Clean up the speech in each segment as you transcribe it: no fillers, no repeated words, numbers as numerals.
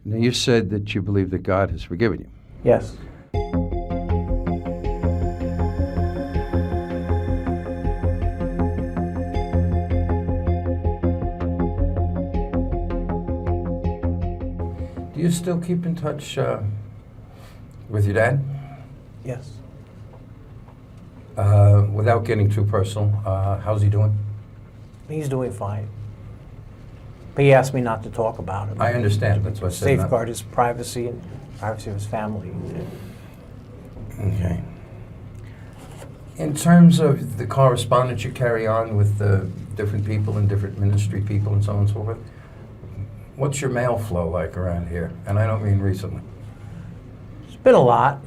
Now, you said that you believe that God has forgiven you. Yes. Do you still keep in touch with your dad? Yes. Without getting too personal, how's he doing? He's doing fine. But he asked me not to talk about him. I understand. That's what I said. Safeguard his privacy and privacy of his family. Okay. In terms of the correspondence you carry on with different people and different ministry people and so on and so forth, what's your mail flow like around here? And I don't mean recently. It's been a lot.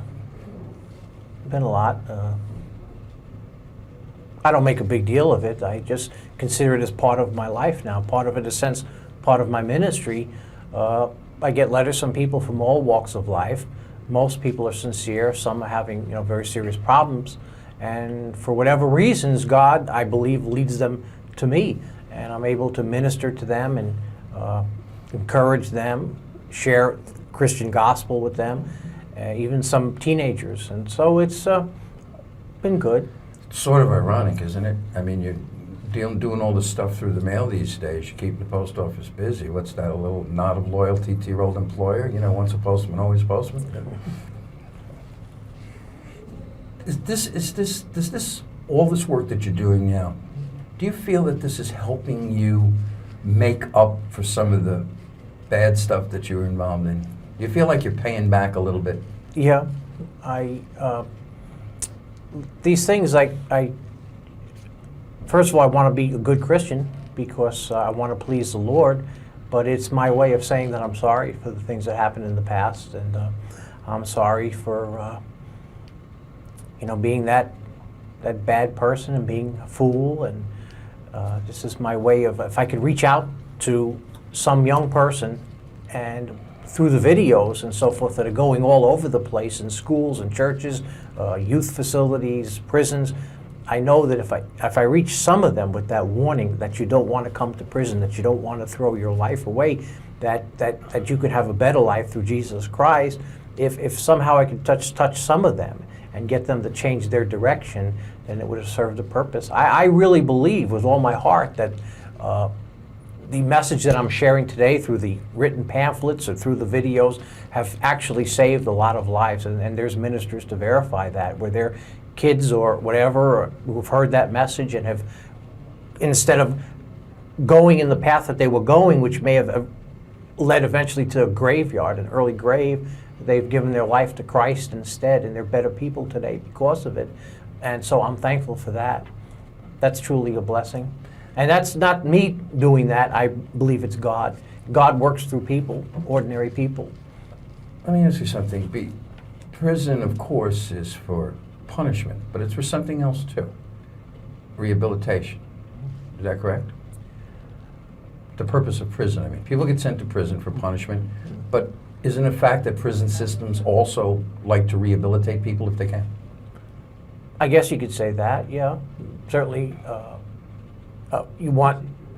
I don't make a big deal of it. I just consider it as part of my life now, part of it, in a sense, part of my ministry. I get letters from people from all walks of life. Most people are sincere. Some are having, very serious problems. And for whatever reasons, God, I believe, leads them to me. And I'm able to minister to them and encourage them, share Christian gospel with them, even some teenagers. And so it's been good. It's sort of ironic, isn't it? I mean, you're doing all this stuff through the mail these days. You keep the post office busy. What's that, a little nod of loyalty to your old employer? Once a postman, always a postman? Is this all this work that you're doing now, do you feel that this is helping you make up for some of the bad stuff that you were involved in? Do you feel like you're paying back a little bit? Yeah. These things, first of all, I want to be a good Christian because I want to please the Lord, but it's my way of saying that I'm sorry for the things that happened in the past, and I'm sorry for being that bad person and being a fool, and this is my way of, if I could reach out to some young person and through the videos and so forth that are going all over the place in schools and churches, youth facilities, prisons, I know that if I reach some of them with that warning that you don't want to come to prison, that you don't want to throw your life away, that you could have a better life through Jesus Christ, if somehow I could touch some of them and get them to change their direction, then it would have served a purpose. I really believe with all my heart that the message that I'm sharing today through the written pamphlets or through the videos have actually saved a lot of lives, and there's ministers to verify that, where their kids or whatever who've heard that message and have, instead of going in the path that they were going, which may have led eventually to a graveyard, an early grave, they've given their life to Christ instead, and they're better people today because of it. And so I'm thankful for that. That's truly a blessing. And that's not me doing that. I believe it's God. God works through people, ordinary people. Let me ask you something. Prison, of course, is for punishment, but it's for something else too. Rehabilitation. Is that correct? The purpose of prison, I mean, people get sent to prison for punishment, but isn't it a fact that prison systems also like to rehabilitate people if they can? I guess you could say that, yeah. Certainly, they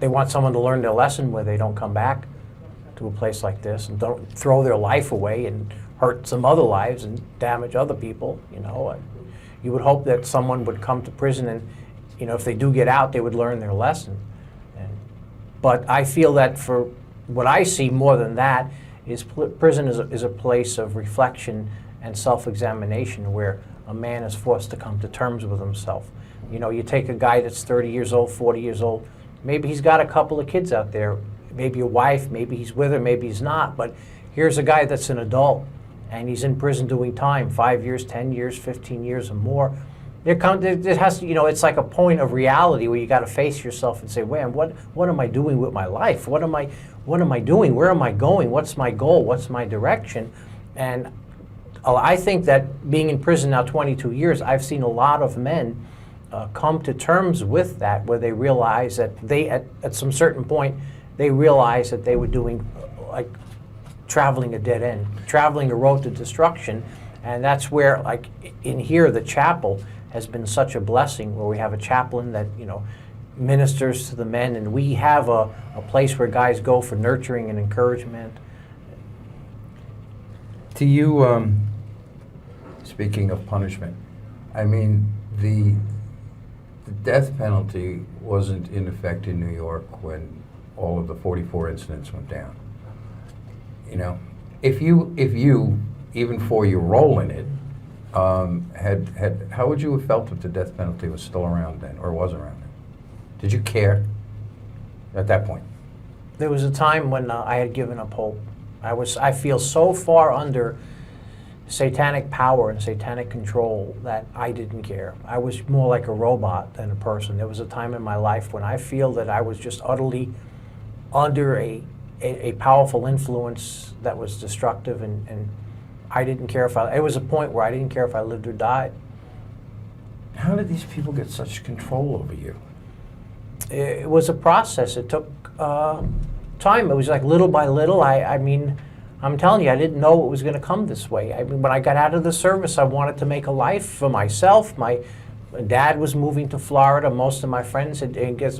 want someone to learn their lesson where they don't come back to a place like this and don't throw their life away and hurt some other lives and damage other people. You would hope that someone would come to prison and, if they do get out, they would learn their lesson. But I feel that for what I see more than that is prison is a place of reflection and self-examination where a man is forced to come to terms with himself. You take a guy that's 30 years old, 40 years old, maybe he's got a couple of kids out there, maybe a wife, maybe he's with her, maybe he's not, but here's a guy that's an adult and he's in prison doing time, 5 years, 10 years, 15 years or more. There has to, it's like a point of reality where you got to face yourself and say, "Man, what am I doing with my life? What am I doing? Where am I going? What's my goal? What's my direction?" And I think that being in prison now 22 years, I've seen a lot of men come to terms with that, where they realize that at some certain point, they realize that they were doing traveling a dead end, traveling a road to destruction. And that's where, in here, the chapel has been such a blessing, where we have a chaplain that, ministers to the men, and we have a place where guys go for nurturing and encouragement. Do you, speaking of punishment, I mean, the death penalty wasn't in effect in New York when all of the 44 incidents went down. You know, if you, even for your role in it, how would you have felt if the death penalty was still around then, or was around then? Did you care at that point? There was a time when I had given up hope. I feel so far under satanic power and satanic control that I didn't care. I was more like a robot than a person. There was a time in my life when I feel that I was just utterly under a powerful influence that was destructive, and I didn't care if it was a point where I didn't care if I lived or died. How did these people get such control over you? It was a process. It took time. It was like little by little. I mean, I'm telling you, I didn't know it was going to come this way. I mean, when I got out of the service, I wanted to make a life for myself. My dad was moving to Florida. Most of my friends had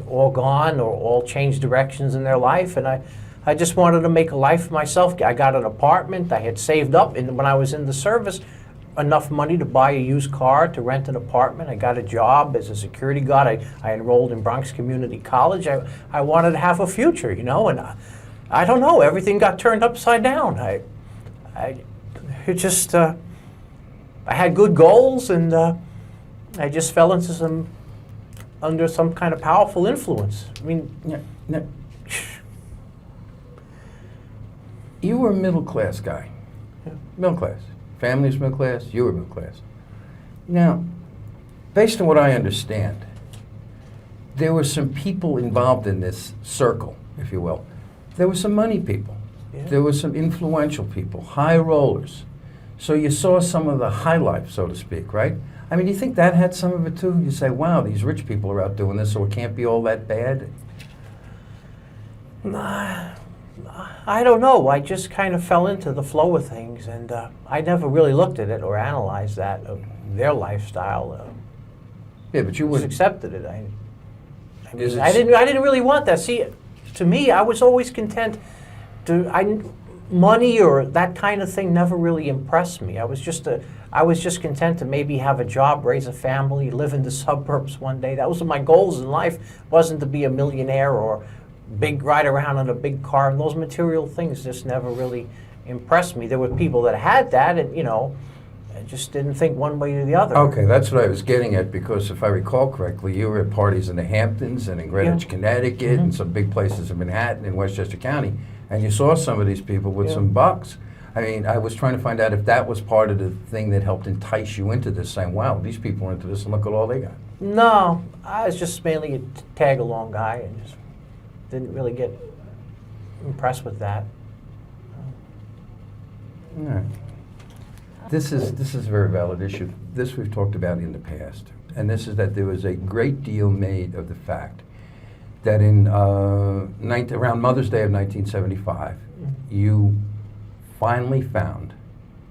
all gone or all changed directions in their life, and I just wanted to make a life for myself. I got an apartment. I had saved up, and when I was in the service, enough money to buy a used car, to rent an apartment. I got a job as a security guard. I enrolled in Bronx Community College. I wanted to have a future, you know, and I don't know, everything got turned upside down. I had good goals, and I just fell into under some kind of powerful influence. I mean, No. You were a middle class guy. Yeah. Middle class. Family's middle class, you were middle class. Now, based on what I understand, there were some people involved in this circle, if you will. There were some money people. Yeah. There were some influential people, high rollers. So you saw some of the high life, so to speak, right? I mean, do you think that had some of it too? You say, wow, these rich people are out doing this, so it can't be all that bad? I don't know. I just kind of fell into the flow of things, and I never really looked at it or analyzed that of their lifestyle. Yeah, but you Just would. accepted it. I Is mean, it I didn't really want that. See, to me, I was always content. Money or that kind of thing never really impressed me. I was just content to maybe have a job, raise a family, live in the suburbs one day. That was my goals in life. Wasn't to be a millionaire or ride around in a big car. And those material things just never really impressed me. There were people that had that, and you know, I just didn't think one way or the other. Okay, that's what I was getting at, because if I recall correctly, you were at parties in the Hamptons and in Greenwich, Yeah. Connecticut, and some big places in Manhattan and Westchester County, and you saw some of these people with Yeah. some bucks. I mean, I was trying to find out if that was part of the thing that helped entice you into this, saying, wow, these people are into this, and look at all they got. No, I was just mainly a tag-along guy, and just didn't really get impressed with that. All right. This is a very valid issue. This we've talked about in the past, and this is that there was a great deal made of the fact that in around Mother's Day of 1975, you finally found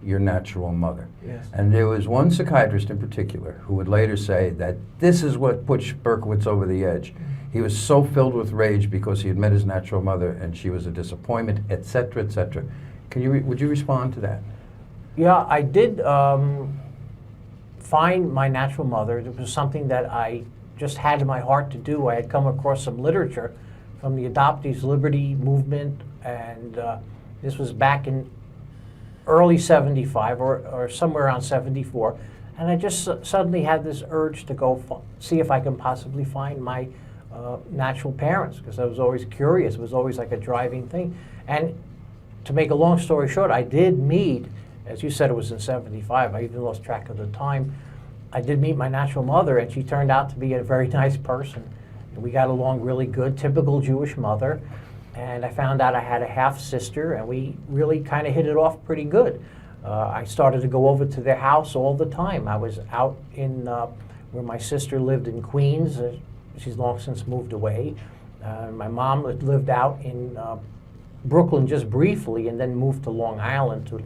your natural mother. Yes. And there was one psychiatrist in particular who would later say that this is what pushed Berkowitz over the edge. He was so filled with rage because he had met his natural mother and she was a disappointment, et cetera, et cetera. Would you respond to that? Yeah, I did find my natural mother. It was something that I just had in my heart to do. I had come across some literature from the Adoptees' Liberty movement, and this was back in early 75 or somewhere around 74. And I just suddenly had this urge to go see if I can possibly find my natural parents, because I was always curious. It was always like a driving thing. And to make a long story short, I did meet, as you said, it was in 75. I even lost track of the time. I did meet my natural mother, and she turned out to be a very nice person. And we got along really good, typical Jewish mother. And I found out I had a half-sister, and we really kind of hit it off pretty good. I started to go over to their house all the time. I was out in where my sister lived in Queens. She's long since moved away. My mom lived out in Brooklyn just briefly, and then moved to Long Island, to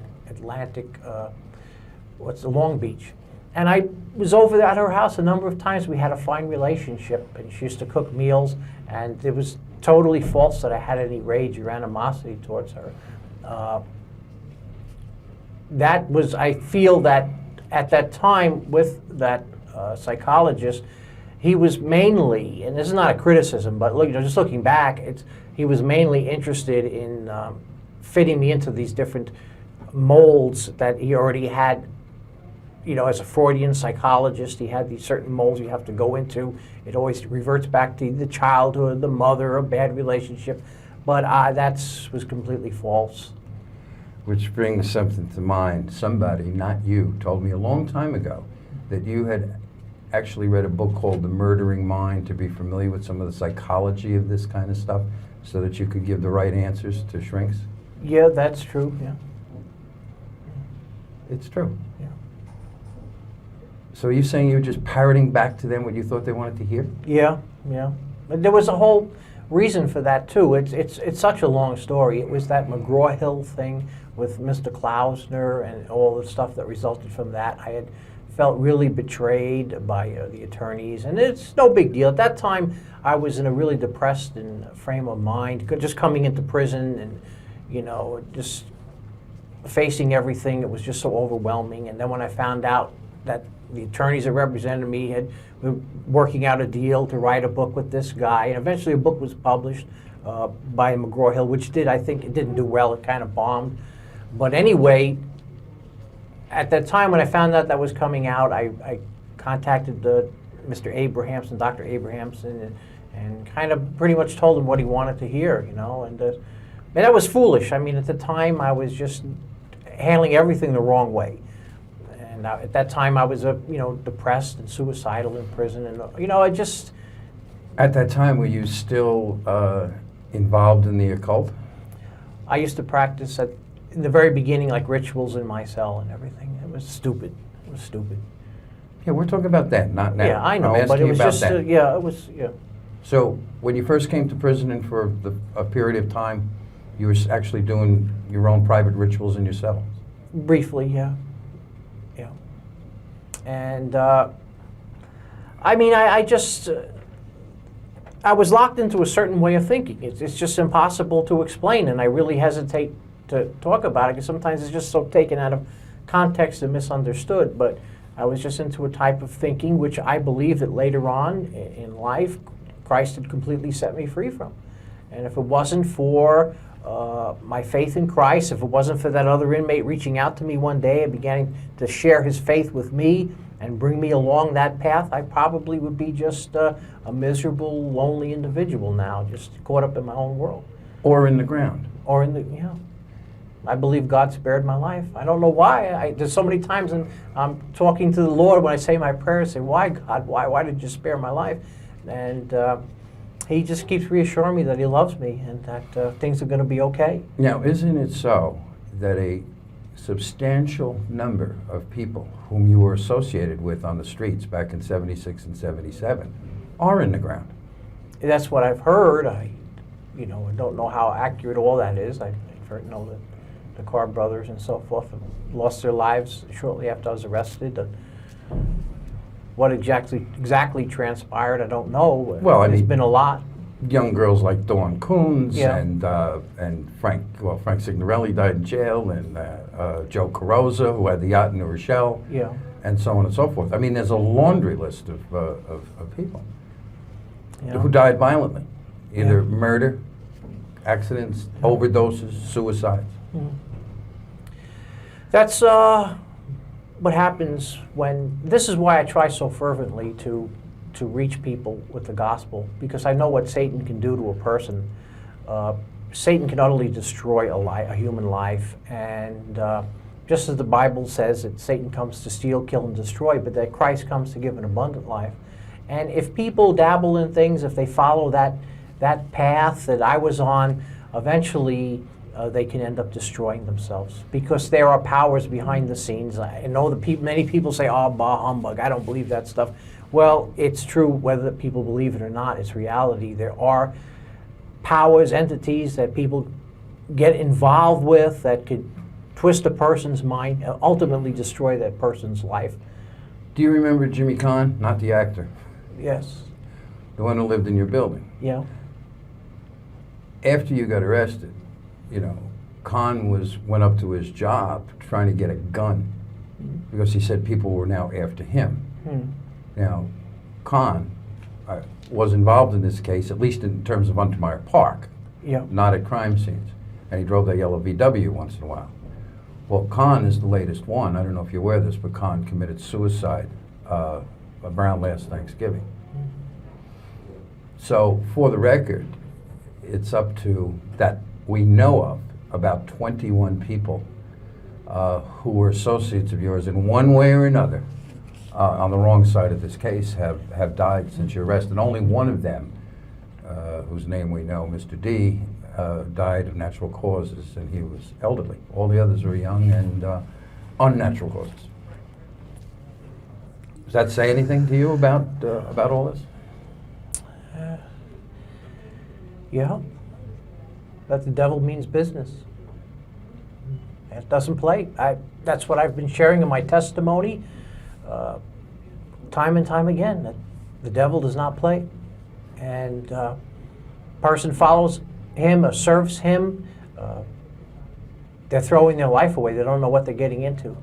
Long Beach. And I was over at her house a number of times. We had a fine relationship, and she used to cook meals, and it was totally false that I had any rage or animosity towards her. that was, I feel that at that time with that psychologist, he was mainly, and this is not a criticism, but look, just looking back, he was mainly interested in fitting me into these different molds that he already had. As a Freudian psychologist, he had these certain molds you have to go into. It always reverts back to the childhood, the mother, a bad relationship. But that was completely false. Which brings something to mind. Somebody, not you, told me a long time ago that you had actually read a book called The Murdering Mind to be familiar with some of the psychology of this kind of stuff so that you could give the right answers to shrinks. Yeah, that's true, yeah. It's true. Yeah. So are you saying you were just parroting back to them what you thought they wanted to hear? Yeah, yeah. But there was a whole reason for that too. It's such a long story. It was that McGraw-Hill thing with Mr. Klausner and all the stuff that resulted from that. I had felt really betrayed by the attorneys, and it's no big deal. At that time, I was in a really depressed frame of mind, just coming into prison and, just facing everything. It was just so overwhelming. And then when I found out that the attorneys that represented me were working out a deal to write a book with this guy, and eventually a book was published by McGraw-Hill, which I think it didn't do well. It kind of bombed. But anyway, at that time when I found out that was coming out, I contacted Mr. Abrahamson, Dr. Abrahamson, and kind of pretty much told him what he wanted to hear, and that was foolish. I mean, at the time, I was just handling everything the wrong way. And at that time, I was, depressed and suicidal in prison, and I just. At that time, were you still involved in the occult? I used to practice in the very beginning, like rituals in my cell and everything. It was stupid. It was stupid. Yeah, we're talking about that, not now. Yeah, I know, I'm but it was about just, that. yeah, it was, yeah. So when you first came to prison and for a period of time, you were actually doing your own private rituals in your cell? Briefly, yeah. Yeah. And, I just, I was locked into a certain way of thinking. It's just impossible to explain, and I really hesitate to talk about it because sometimes it's just so taken out of context and misunderstood. But I was just into a type of thinking which I believe that later on in life, Christ had completely set me free from. And if it wasn't for my faith in Christ, if it wasn't for that other inmate reaching out to me one day and beginning to share his faith with me and bring me along that path, I probably would be just a miserable, lonely individual now, just caught up in my own world. Or in the ground? Or in the, I believe God spared my life. I don't know why. There's so many times when I'm talking to the Lord when I say my prayers, I say, why, God? Why did you spare my life? And He just keeps reassuring me that He loves me and that things are going to be okay. Now, isn't it so that a substantial number of people whom you were associated with on the streets back in 76 and 77 are in the ground? That's what I've heard. I don't know how accurate all that is. I've heard, that the Carr brothers and so forth have lost their lives shortly after I was arrested. What exactly transpired, I don't know. Well, there's been a lot. Young girls like Dawn Coons Yeah. and Frank Signorelli died in jail, and Joe Carrozza, who had the yacht in New Rochelle, Yeah. and so on and so forth. I mean, there's a laundry list of people Yeah. who died violently, either Yeah. murder, accidents, overdoses, suicides. That's what happens when. This is why I try so fervently to reach people with the gospel, because I know what Satan can do to a person. Satan can utterly destroy a human life, and just as the Bible says that Satan comes to steal, kill, and destroy, but that Christ comes to give an abundant life. And if people dabble in things, if they follow that path that I was on, eventually they can end up destroying themselves, because there are powers behind the scenes. I know many people say, "Oh, bah humbug, I don't believe that stuff." Well, it's true whether people believe it or not. It's reality. There are powers, entities that people get involved with that could twist a person's mind, ultimately destroy that person's life. Do you remember Jimmy Kahn? Not the actor. Yes. The one who lived in your building. Yeah. After you got arrested, Kahn went up to his job trying to get a gun because he said people were now after him. Now, Kahn was involved in this case, at least in terms of Untermeyer Park, not at crime scenes. And he drove that yellow VW once in a while. Well, Kahn is the latest one. I don't know if you're aware of this, but Kahn committed suicide around last Thanksgiving. So, for the record, it's up to, that we know of, about 21 people who were associates of yours in one way or another on the wrong side of this case have died since your arrest. And only one of them, whose name we know, Mr. D, died of natural causes, and he was elderly. All the others were young and unnatural causes. Does that say anything to you about all this? Yeah, that the devil means business. It doesn't play. That's what I've been sharing in my testimony time and time again, that the devil does not play. And person follows him or serves him, they're throwing their life away. They don't know what they're getting into.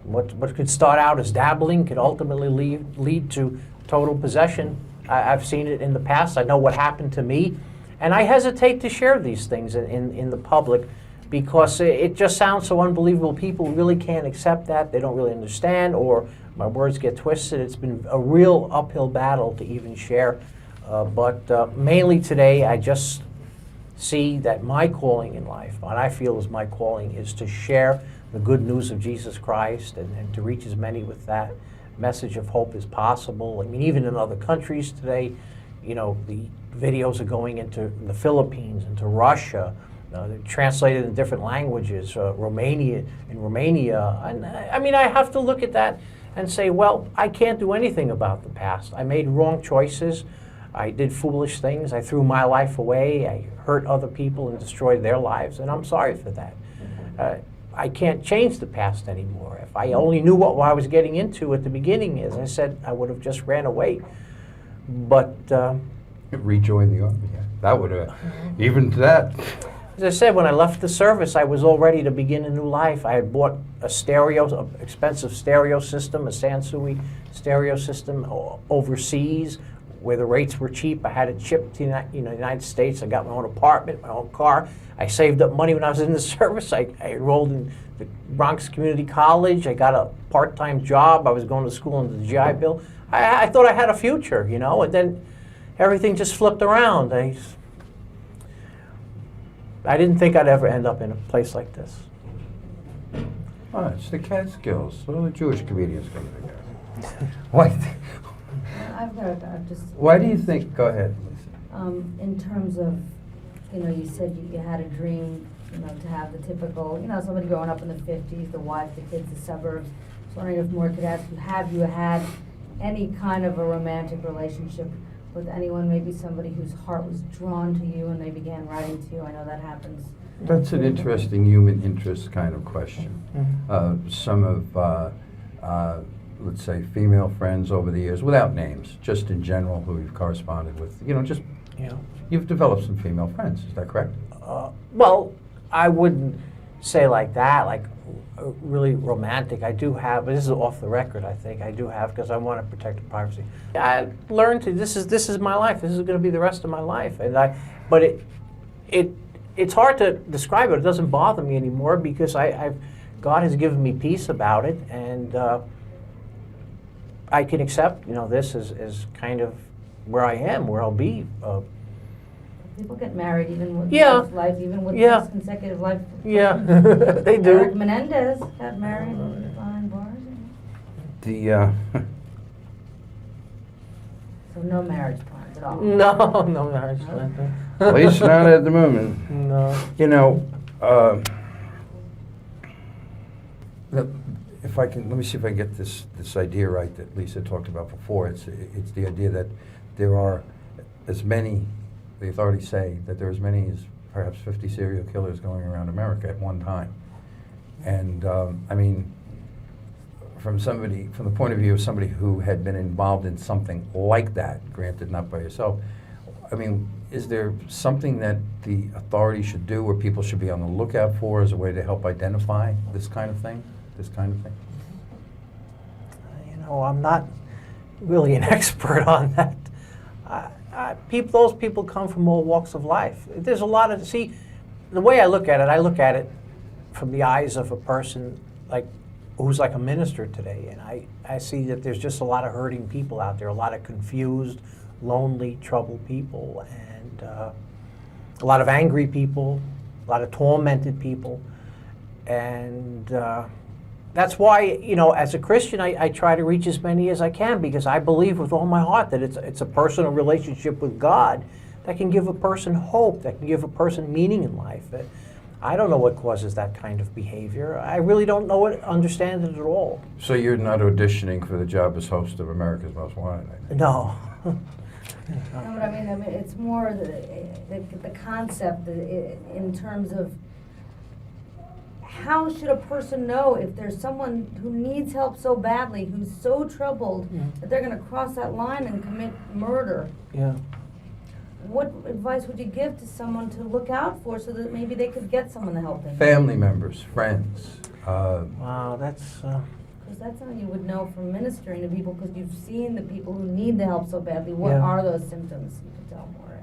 What could start out as dabbling could ultimately lead to total possession. I've seen it in the past. I know what happened to me. And I hesitate to share these things in the public because it just sounds so unbelievable. People really can't accept that. They don't really understand, or my words get twisted. It's been a real uphill battle to even share. But mainly today, I just see that my calling in life, what I feel is my calling, is to share the good news of Jesus Christ and to reach as many with that message of hope as possible. I mean, even in other countries today, you know, the videos are going into the Philippines, into Russia. They're translated in different languages, Romania. And I mean, I have to look at that and say, well, I can't do anything about the past. I made wrong choices. I did foolish things. I threw my life away. I hurt other people and destroyed their lives, and I'm sorry for that. I can't change the past anymore. If I only knew what I was getting into at the beginning, as I said, I would have just ran away. But rejoin the army. Yeah. That would have, even to that. As I said, when I left the service, I was all ready to begin a new life. I had bought an expensive stereo system, a Sansui stereo system overseas, where the rates were cheap. I had it shipped to the United States. I got my own apartment, my own car. I saved up money when I was in the service. I enrolled in the Bronx Community College. I got a part-time job. I was going to school under the GI Bill. I thought I had a future, you know, and then everything just flipped around. I didn't think I'd ever end up in a place like this. Oh, it's the Catskills. What are the Jewish comedians coming together? Why do you think? Go ahead, Lisa. In terms of, you know, you said you had a dream, you know, to have the typical, you know, somebody growing up in the 50s, the wife, the kids, the suburbs. I was wondering if Moore could ask you, have you had any kind of a romantic relationship with anyone, maybe somebody whose heart was drawn to you and they began writing to you? I know that happens. That's an interesting human interest kind of question. Some of, let's say, female friends over the years, without names, just in general, who you've corresponded with, you know, just, you've developed some female friends, is that correct? Well, I wouldn't say like that, like really romantic. I do have, but this is off the record, I think. I do have, because I want to protect the privacy. I learned to, this is my life. This is going to be the rest of my life. But it's hard to describe it. It doesn't bother me anymore because God has given me peace about it, and I can accept, you know, this is kind of where I am, where I'll be. People get married even with life, even with Yeah. consecutive life. Yeah, they do. Eric Menendez got married behind bars. So no marriage plans at all. No marriage plan. At least not at the moment. No. You know, if I can, let me see if I can get this idea right that Lisa talked about before. It's the idea that there are as many, the authorities say that there are as many as perhaps 50 serial killers going around America at one time. And I mean, from the point of view of somebody who had been involved in something like that, granted not by yourself, I mean, is there something that the authority should do or people should be on the lookout for as a way to help identify this kind of thing? You know, I'm not really an expert on that. Those people come from all walks of life. There's a lot of, see, the way I look at it from the eyes of a person who's like a minister today, and I see that there's just a lot of hurting people out there, a lot of confused, lonely, troubled people, and a lot of angry people, a lot of tormented people, and that's why, you know, as a Christian, I try to reach as many as I can, because I believe with all my heart that it's a personal relationship with God that can give a person hope, that can give a person meaning in life. I don't know what causes that kind of behavior. I really don't know it, understand it at all. So you're not auditioning for the job as host of America's Most Wanted, I think. No. No, but I mean, it's more the concept in terms of how should a person know if there's someone who needs help so badly, who's so troubled that they're going to cross that line and commit murder? Yeah. What advice would you give to someone to look out for so that maybe they could get someone to help them? Family members, friends. Wow, that's... Because that's how you would know from ministering to people, because you've seen the people who need the help so badly. What Yeah. are those symptoms? You could tell more.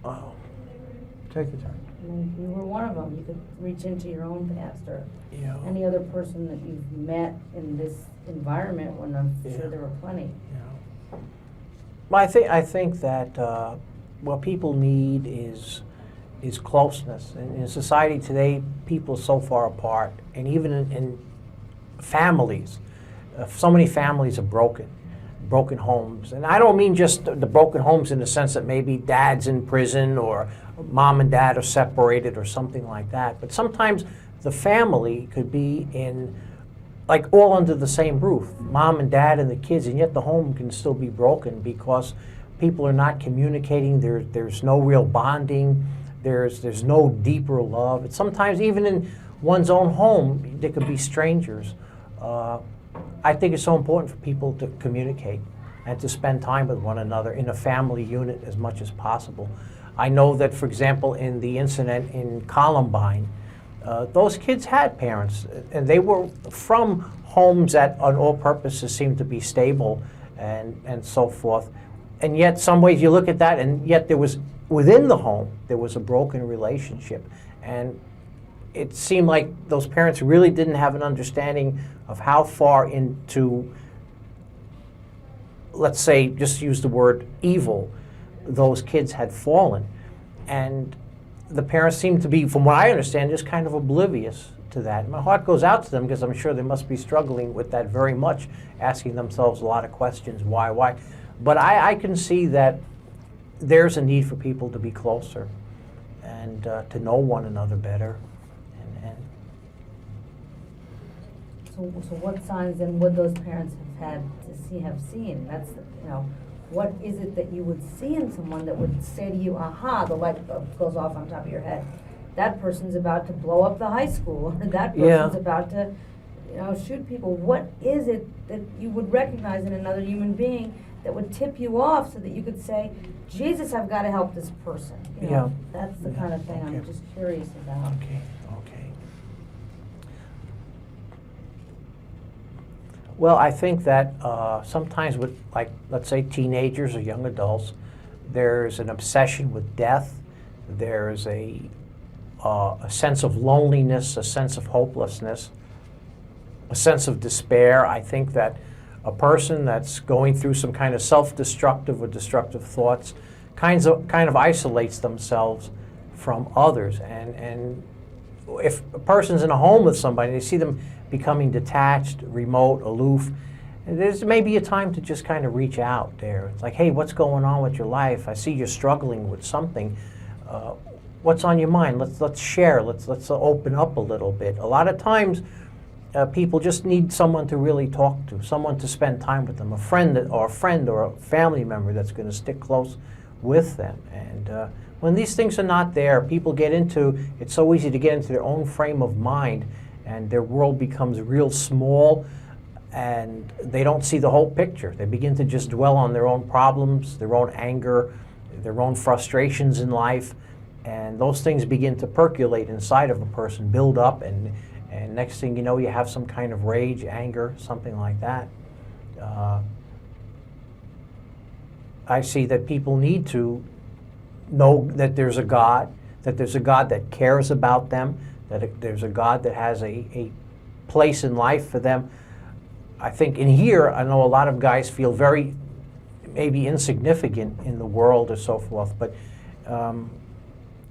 Wow. Take your time. And if you were one of them, you could reach into your own past or Yeah. any other person that you've met in this environment, when I'm sure there were plenty. Yeah. Well, I think that what people need is closeness. In society today, people are so far apart, and even in families, so many families are broken homes. And I don't mean just the broken homes in the sense that maybe dad's in prison or mom and dad are separated or something like that, but sometimes the family could be in, like, all under the same roof, mom and dad and the kids, and yet the home can still be broken because people are not communicating. There's no real bonding. There's no deeper love. It's sometimes even in one's own home, there could be strangers. I think it's so important for people to communicate and to spend time with one another in a family unit as much as possible. I know that, for example, in the incident in Columbine, those kids had parents, and they were from homes that on all purposes seemed to be stable and so forth. And yet, some ways you look at that, and yet there was, within the home, there was a broken relationship. And it seemed like those parents really didn't have an understanding of how far into, let's say, just use the word evil, those kids had fallen. And the parents seem to be, from what I understand, just kind of oblivious to that. My heart goes out to them, because I'm sure they must be struggling with that very much, asking themselves a lot of questions, why? But I can see that there's a need for people to be closer and to know one another better. So what signs then would those parents have seen? That's what is it that you would see in someone that would say to you, aha, the light bulb goes off on top of your head. That person's about to blow up the high school, or that person's about to, shoot people. What is it that you would recognize in another human being that would tip you off so that you could say, Jesus, I've got to help this person? That's the kind of thing I'm just curious about. Okay. Well, I think that sometimes with, like, let's say teenagers or young adults, there's an obsession with death. There's a sense of loneliness, a sense of hopelessness, a sense of despair. I think that a person that's going through some kind of self-destructive or destructive thoughts kind of isolates themselves from others. And if a person's in a home with somebody, they see them becoming detached, remote, aloof, there's maybe a time to just kind of reach out there. It's like, hey, what's going on with your life? I see you're struggling with something. What's on your mind? Let's share. Let's open up a little bit. A lot of times, people just need someone to really talk to, someone to spend time with them, a friend or a family member that's going to stick close with them. And when these things are not there, people it's so easy to get into their own frame of mind, and their world becomes real small. and they don't see the whole picture. They begin to just dwell on their own problems, their own anger, their own frustrations in life, and those things begin to percolate inside of a person, build up, and next thing you know, you have some kind of rage, anger, something like that. I see that people need to know that there's a God, that cares about them, that there's a God that has a place in life for them. I think in here, I know a lot of guys feel very maybe insignificant in the world or so forth, but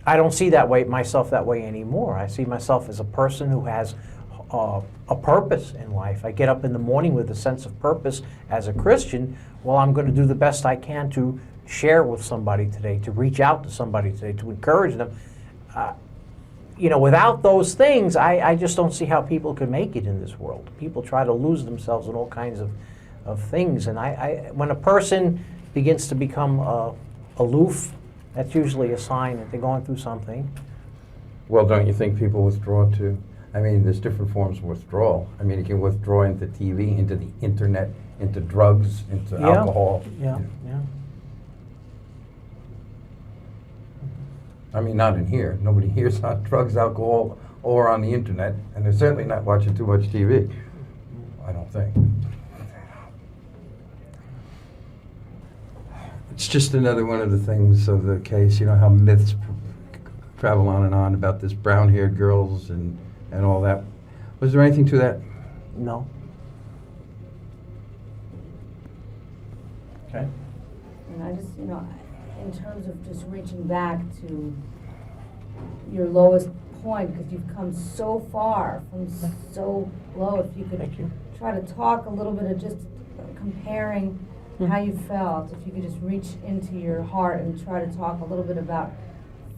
I don't see myself that way anymore. I see myself as a person who has a purpose in life. I get up in the morning with a sense of purpose as a Christian. Well, I'm going to do the best I can to share with somebody today, to reach out to somebody today, to encourage them. Without those things, I just don't see how people can make it in this world. People try to lose themselves in all kinds of things. And when a person begins to become aloof, that's usually a sign that they're going through something. Well, don't you think people withdraw too? I mean, there's different forms of withdrawal. I mean, you can withdraw into TV, into the internet, into drugs, into alcohol. Yeah. I mean, not in here. Nobody here's on drugs, alcohol, or on the internet, and they're certainly not watching too much TV. I don't think. It's just another one of the things of the case, how myths travel on and on about this brown-haired girls and all that. Was there anything to that? No. Okay. And I just, in terms of just reaching back to your lowest point, because you've come so far from so low, if you could Thank you. try to talk a little bit of just comparing how you felt, if you could just reach into your heart and try to talk a little bit about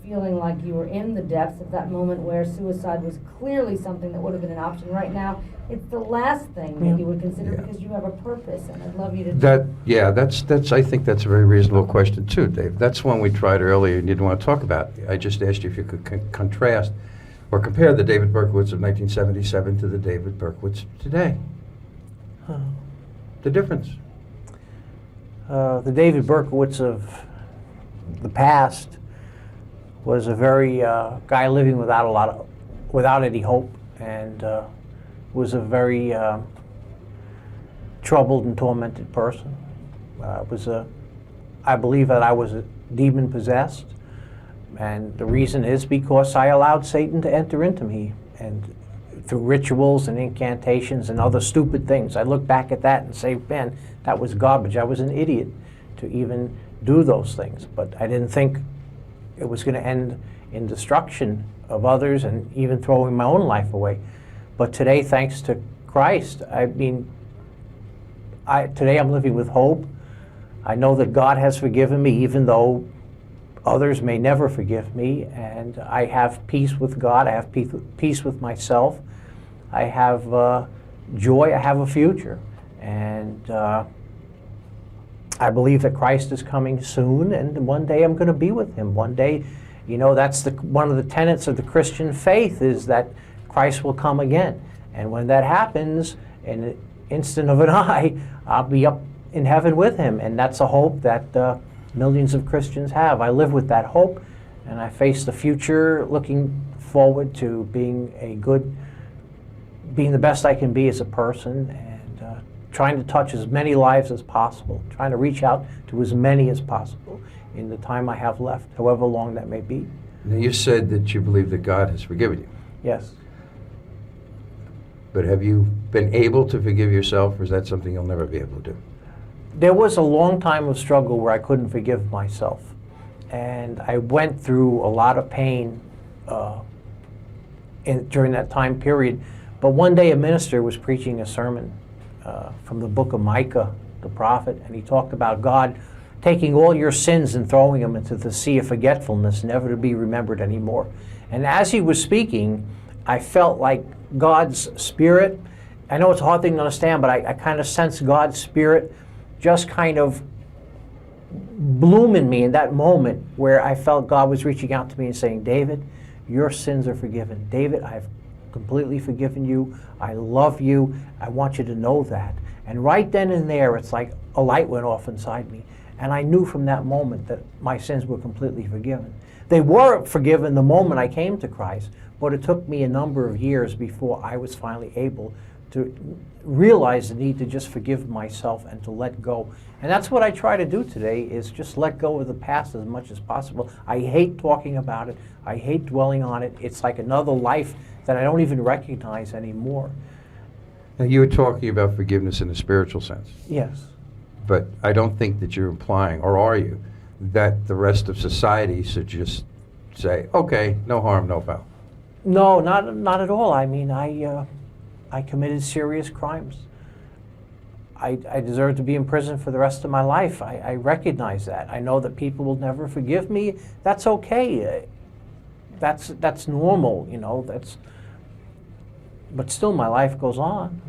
feeling like you were in the depths of that moment where suicide was clearly something that would have been an option. Right now, it's the last thing that you would consider because you have a purpose, and I'd love you to... That's. I think that's a very reasonable question too, Dave. That's one we tried earlier and you didn't want to talk about. I just asked you if you could contrast or compare the David Berkowitz of 1977 to the David Berkowitz today. The difference. The David Berkowitz of the past was a very guy living without any hope, and was a very troubled and tormented person. I believe that I was demon possessed, and the reason is because I allowed Satan to enter into me, and through rituals and incantations and other stupid things. I look back at that and say, man, that was garbage. I was an idiot to even do those things, but I didn't think it was going to end in destruction of others and even throwing my own life away. But today, thanks to Christ, today I'm living with hope. I know that God has forgiven me, even though others may never forgive me, and I have peace with God. I have peace with myself. I have joy. I have a future, and I believe that Christ is coming soon, and one day I'm going to be with Him. One day, that's one of the tenets of the Christian faith, is that Christ will come again. And when that happens, in an instant of an eye, I'll be up in heaven with Him. And that's a hope that millions of Christians have. I live with that hope, and I face the future looking forward to being the best I can be as a person, and trying to touch as many lives as possible, trying to reach out to as many as possible in the time I have left, however long that may be. Now, you said that you believe that God has forgiven you. Yes. But have you been able to forgive yourself, or is that something you'll never be able to do? There was a long time of struggle where I couldn't forgive myself. And I went through a lot of pain during that time period. But one day a minister was preaching a sermon from the book of Micah, the prophet, and he talked about God taking all your sins and throwing them into the sea of forgetfulness, never to be remembered anymore. And as he was speaking, I felt like God's Spirit, I know it's a hard thing to understand, but I kind of sensed God's Spirit just kind of bloom in me in that moment where I felt God was reaching out to me and saying, David, your sins are forgiven. David, I've completely forgiven you. I love you. I want you to know that. And right then and there, it's like a light went off inside me. And I knew from that moment that my sins were completely forgiven. They were forgiven the moment I came to Christ, but it took me a number of years before I was finally able to realize the need to just forgive myself and to let go. And that's what I try to do today, is just let go of the past as much as possible. I hate talking about it. I hate dwelling on it. It's like another life that I don't even recognize anymore. Now, you were talking about forgiveness in a spiritual sense, Yes. but I don't think that you're implying, or are you, that the rest of society should just say, okay, no harm, no foul. No, not at all. I mean, I committed serious crimes. I deserve to be in prison for the rest of my life. I recognize that. I know that people will never forgive me. That's okay. That's normal, you know. But still, my life goes on.